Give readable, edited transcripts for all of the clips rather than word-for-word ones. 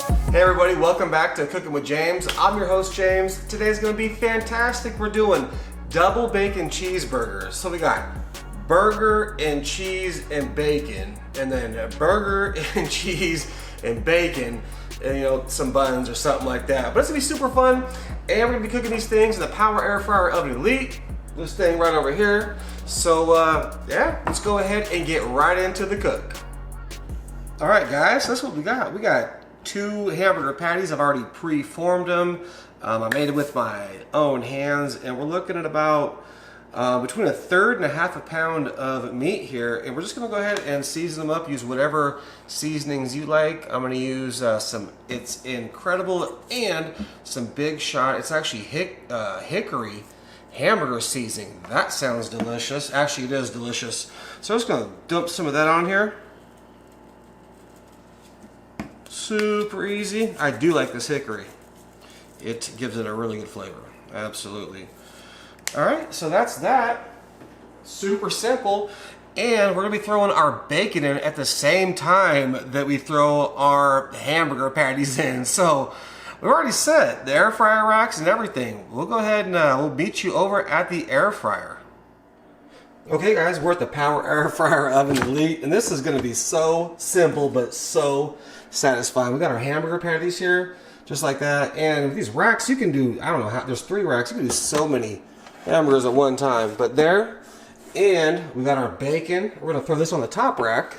Hey everybody, welcome back to Cooking with James. I'm your host James. Today's gonna be fantastic. We're doing double bacon cheeseburgers. So we got burger and cheese and bacon, and then a burger and cheese and bacon, and some buns or something like that. But it's gonna be super fun, and we're gonna be cooking these things in the Power Air Fryer Oven Elite. This thing right over here. So yeah, let's go ahead and get right into the cook. All right guys, that's what we got. We got 2 hamburger patties. I've already pre-formed them. I made it with my own hands, and we're looking at about between 1/3 and 1/2 pound of meat here, and we're just gonna go ahead and season them up. Use whatever seasonings you like. I'm gonna use some It's Incredible and some Big Shot. It's actually hickory hamburger seasoning. That sounds delicious. Actually, it is delicious. So I'm just gonna dump some of that on here. Super easy. I do like this hickory. It gives it a really good flavor. Absolutely. Alright, so that's that. Super simple. And we're going to be throwing our bacon in at the same time that we throw our hamburger patties in. So we've already set the air fryer racks and everything. We'll go ahead and we'll meet you over at the air fryer. Okay guys, we're at the Power Air Fryer Oven Elite, and this is going to be so simple but so satisfying. We got our hamburger patties here, just like that, and with these racks you can do, I don't know how, there's 3 racks, you can do so many hamburgers at one time. But there, and we got our bacon. We're going to throw this on the top rack,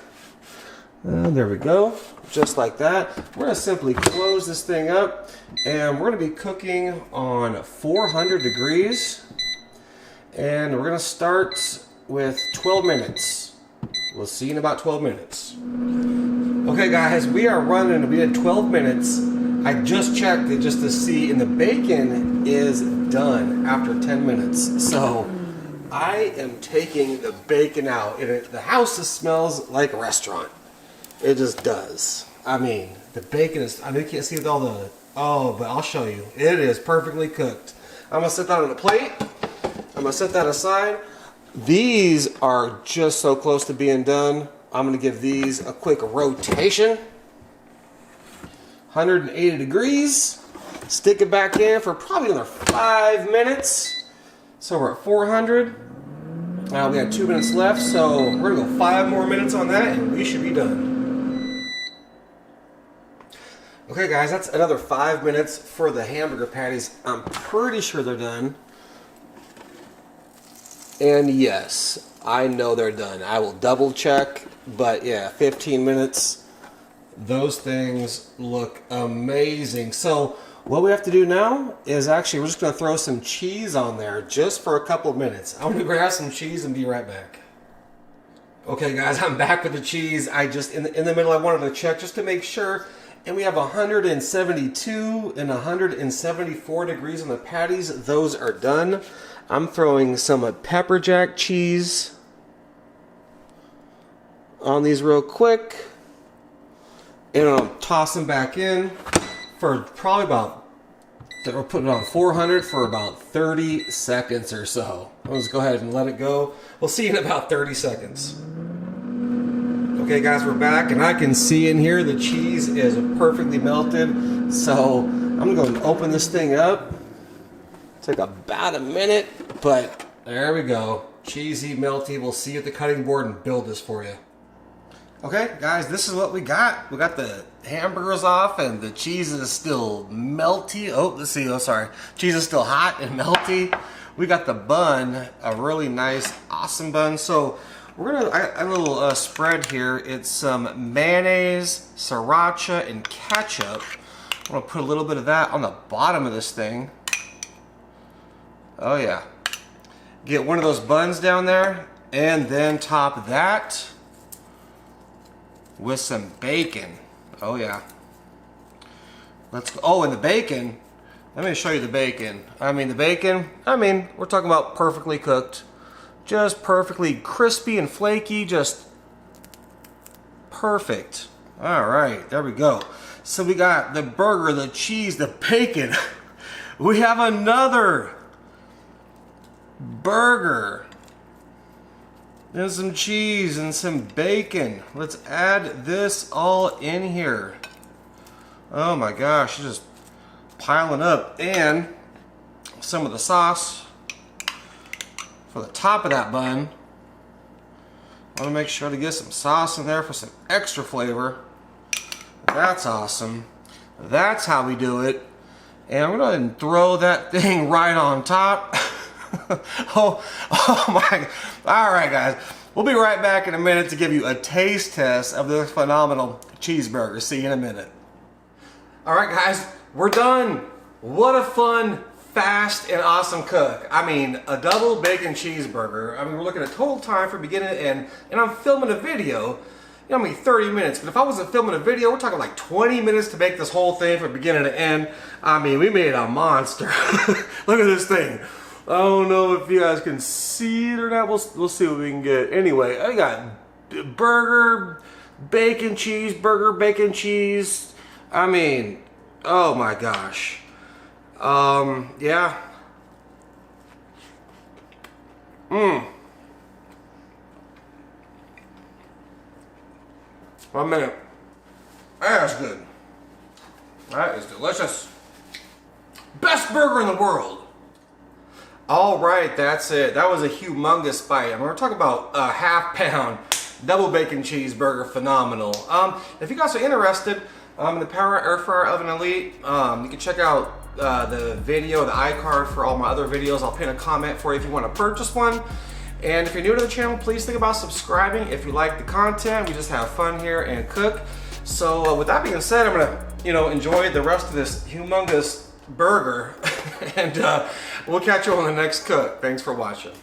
and there we go, just like that. We're going to simply close this thing up, and we're going to be cooking on 400 degrees, and we're going to start with 12 minutes. We'll see you in about 12 minutes. Okay guys, we did 12 minutes. I just checked it just to see, and the bacon is done after 10 minutes. So I am taking the bacon out, and the house just smells like a restaurant. It just does. I mean, the bacon is, I know you can't see with all the, but I'll show you. It is perfectly cooked. I'm gonna set that on a plate. I'm gonna set that aside. These are just so close to being done. I'm going to give these a quick rotation. 180 degrees. Stick it back in for probably another 5 minutes. So we're at 400. Now we got 2 minutes left, so we're going to go 5 more minutes on that and we should be done. Okay guys, that's another 5 minutes for the hamburger patties. I'm pretty sure they're done. And yes, I know they're done. I will double check, but yeah, 15 minutes. Those things look amazing. So what we have to do now is actually, we're just gonna throw some cheese on there just for a couple of minutes. I'm gonna grab some cheese and be right back. Okay guys, I'm back with the cheese. I just, in the middle, I wanted to check just to make sure. And we have 172 and 174 degrees on the patties. Those are done. I'm throwing some pepper jack cheese on these real quick, and I'll toss them back in for probably about, we'll put it on 400 for about 30 seconds or so. I'll just go ahead and let it go. We'll see you in about 30 seconds. Okay guys, we're back, and I can see in here the cheese is perfectly melted. So I'm going to open this thing up. Take about a minute, but there we go. Cheesy, melty. We'll see you at the cutting board and build this for you. Okay, guys, this is what we got. We got the hamburgers off, and the cheese is still melty. Oh, let's see. Oh, sorry. Cheese is still hot and melty. We got the bun, a really nice, awesome bun. So we're gonna a little spread here. It's some mayonnaise, sriracha, and ketchup. I'm gonna put a little bit of that on the bottom of this thing. Oh yeah. Get one of those buns down there, and then top that with some bacon. Oh yeah. Let's go. Oh, and the bacon, let me show you the bacon. We're talking about perfectly cooked. Just perfectly crispy and flaky, just perfect. All right, there we go. So we got the burger, the cheese, the bacon. We have another burger. There's some cheese and some bacon. Let's add this all in here. Oh my gosh, it's just piling up. And some of the sauce for the top of that bun. I want to make sure to get some sauce in there for some extra flavor. That's awesome. That's how we do it. And I'm going to throw that thing right on top. oh my. All right, guys. We'll be right back in a minute to give you a taste test of this phenomenal cheeseburger. See you in a minute. All right, guys. We're done. What a fun, fast, and awesome cook. I mean, a double bacon cheeseburger. I mean, we're looking at total time from beginning to end, and I'm filming a video. You know, I mean, 30 minutes. But if I wasn't filming a video, we're talking like 20 minutes to make this whole thing from beginning to end. I mean, we made a monster. Look at this thing. I don't know if you guys can see it or not. We'll see what we can get. Anyway, I got burger, bacon cheeseburger, bacon cheese. I mean, oh my gosh. Yeah. Mmm. 1 minute. That's good. That is delicious. Best burger in the world. All right, that's it. That was a humongous bite. I'm going to talk about a half-pound double bacon cheeseburger. Phenomenal. If you guys are interested in the Power Air Fryer Oven Elite, you can check out the video, the iCard for all my other videos. I'll pin a comment for you if you want to purchase one. And if you're new to the channel, please think about subscribing if you like the content. We just have fun here and cook. So with that being said, I'm gonna enjoy the rest of this humongous burger, and we'll catch you on the next cook. Thanks for watching.